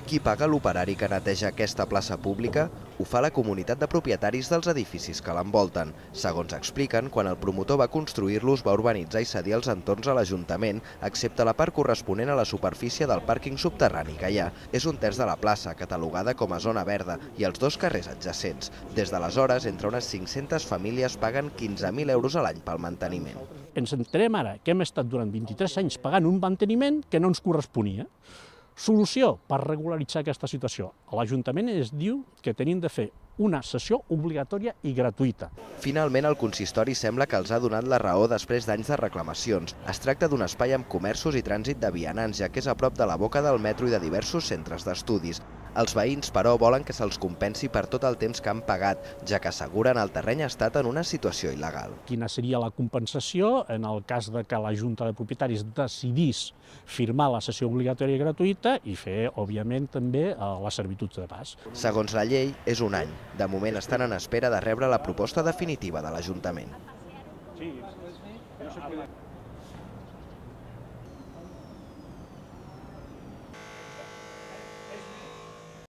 Qui paga l'operari que neteja aquesta plaça pública? Ho fa la comunitat de propietaris dels edificis que l'envolten. Segons expliquen, quan el promotor va construir-los va urbanitzar i cedir els entorns a l'Ajuntament, excepte la part corresponent a la superfície del pàrquing subterrani que hi ha. És un terç de la plaça, catalogada com a zona verda, i els dos carrers adjacents. Des d'aleshores, entre unes 500 famílies paguen 15.000 euros a l'any pel manteniment. Ens enterem ara que hem estat durant 23 anys pagant un manteniment que no ens corresponia. Solució per regularitzar aquesta situació. A l'Ajuntament es diu que tenim de fer una sessió obligatòria i gratuïta. Finalment, el consistori sembla que els ha donat la raó després d'anys de reclamacions. Es tracta d'un espai amb comerços i trànsit de vianants, ja que és a prop de la boca del metro i de diversos centres d'estudis. Els veïns, però, volen que se'ls compensi per tot el temps que han pagat, ja que asseguren el terreny ha estat en una situació il·legal. Quina seria la compensació en el cas de que la Junta de Propietaris decidís firmar la sessió obligatòria i gratuïta i fer, òbviament, també la servitud de pas. Segons la llei, és un any. De moment estan en espera de rebre la proposta definitiva de l'Ajuntament.